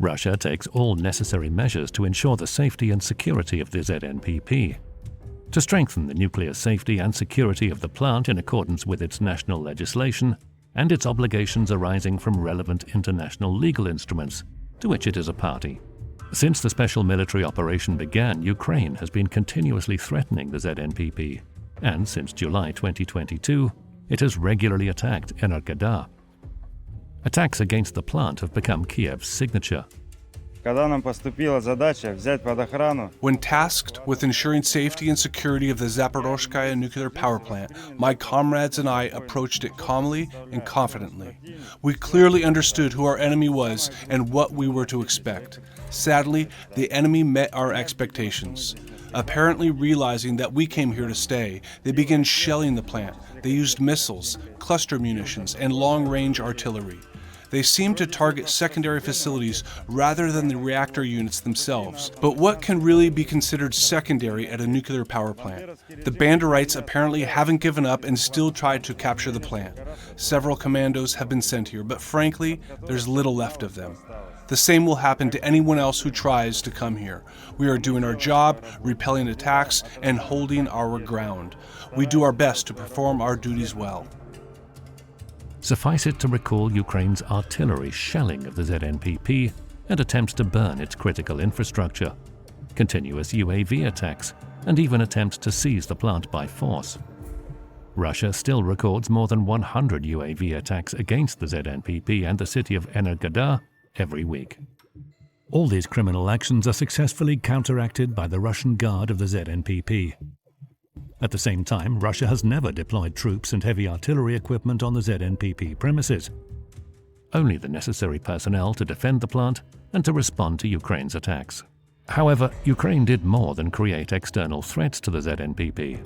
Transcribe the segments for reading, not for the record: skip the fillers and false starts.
Russia takes all necessary measures to ensure the safety and security of the ZNPP. To strengthen the nuclear safety and security of the plant in accordance with its national legislation and its obligations arising from relevant international legal instruments to which it is a party. Since the special military operation began, Ukraine has been continuously threatening the ZNPP, and since July 2022, it has regularly attacked Energodar. Attacks against the plant have become Kiev's signature. When tasked with ensuring safety and security of the Zaporozhskaya Nuclear Power Plant, my comrades and I approached it calmly and confidently. We clearly understood who our enemy was and what we were to expect. Sadly, the enemy met our expectations. Apparently realizing that we came here to stay, they began shelling the plant. They used missiles, cluster munitions, and long-range artillery. They seem to target secondary facilities rather than the reactor units themselves. But what can really be considered secondary at a nuclear power plant? The Banderites apparently haven't given up and still tried to capture the plant. Several commandos have been sent here, but frankly, there's little left of them. The same will happen to anyone else who tries to come here. We are doing our job, repelling attacks, and holding our ground. We do our best to perform our duties well. Suffice it to recall Ukraine's artillery shelling of the ZNPP and attempts to burn its critical infrastructure, continuous UAV attacks, and even attempts to seize the plant by force. Russia still records more than 100 UAV attacks against the ZNPP and the city of Energodar every week. All these criminal actions are successfully counteracted by the Russian Guard of the ZNPP. At the same time, Russia has never deployed troops and heavy artillery equipment on the ZNPP premises. Only the necessary personnel to defend the plant and to respond to Ukraine's attacks. However, Ukraine did more than create external threats to the ZNPP.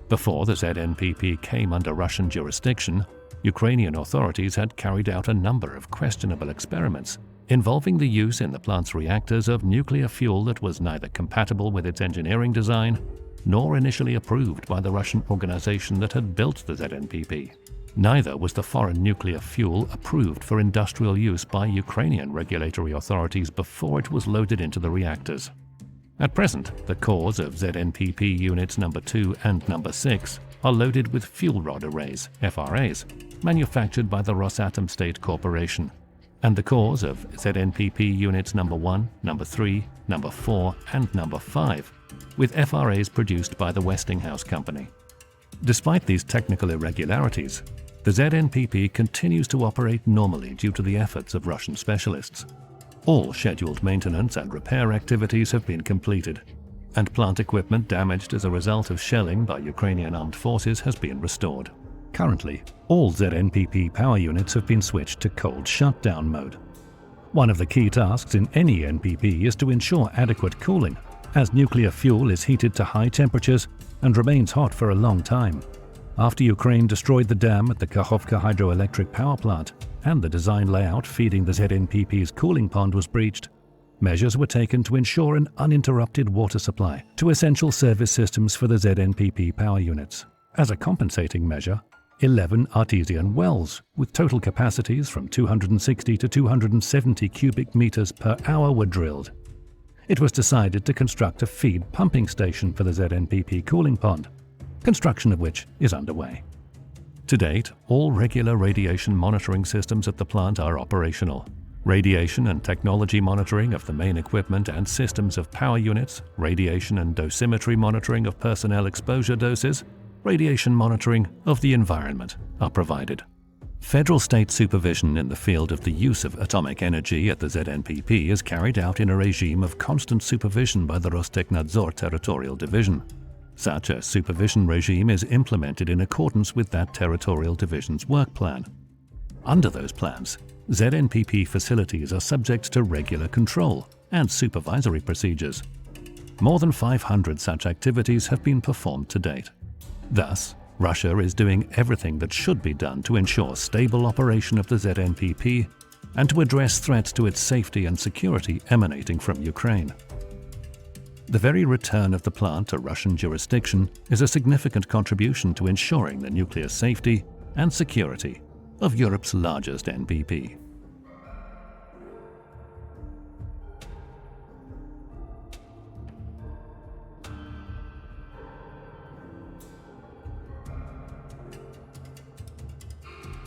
Before the ZNPP came under Russian jurisdiction, Ukrainian authorities had carried out a number of questionable experiments involving the use in the plant's reactors of nuclear fuel that was neither compatible with its engineering design nor initially approved by the Russian organization that had built the ZNPP. Neither was the foreign nuclear fuel approved for industrial use by Ukrainian regulatory authorities before it was loaded into the reactors. At present, the cores of ZNPP units number 2 and number 6 are loaded with fuel rod arrays, FRAs, manufactured by the Rosatom State Corporation, and the cores of ZNPP units number 1, number 3, number 4, and number 5, with FRAs produced by the Westinghouse Company. Despite these technical irregularities, the ZNPP continues to operate normally due to the efforts of Russian specialists. All scheduled maintenance and repair activities have been completed, and plant equipment damaged as a result of shelling by Ukrainian armed forces has been restored. Currently, all ZNPP power units have been switched to cold shutdown mode. One of the key tasks in any NPP is to ensure adequate cooling, as nuclear fuel is heated to high temperatures and remains hot for a long time. After Ukraine destroyed the dam at the Kakhovka hydroelectric power plant and the design layout feeding the ZNPP's cooling pond was breached, measures were taken to ensure an uninterrupted water supply to essential service systems for the ZNPP power units. As a compensating measure, 11 artesian wells with total capacities from 260 to 270 cubic meters per hour were drilled. It was decided to construct a feed pumping station for the ZNPP cooling pond, construction of which is underway. To date, all regular radiation monitoring systems at the plant are operational. Radiation and technology monitoring of the main equipment and systems of power units, radiation and dosimetry monitoring of personnel exposure doses, radiation monitoring of the environment are provided. Federal state supervision in the field of the use of atomic energy at the ZNPP is carried out in a regime of constant supervision by the Rostekhnadzor Territorial Division. Such a supervision regime is implemented in accordance with that territorial division's work plan. Under those plans, ZNPP facilities are subject to regular control and supervisory procedures. More than 500 such activities have been performed to date. Thus, Russia is doing everything that should be done to ensure stable operation of the ZNPP and to address threats to its safety and security emanating from Ukraine. The very return of the plant to Russian jurisdiction is a significant contribution to ensuring the nuclear safety and security of Europe's largest NPP.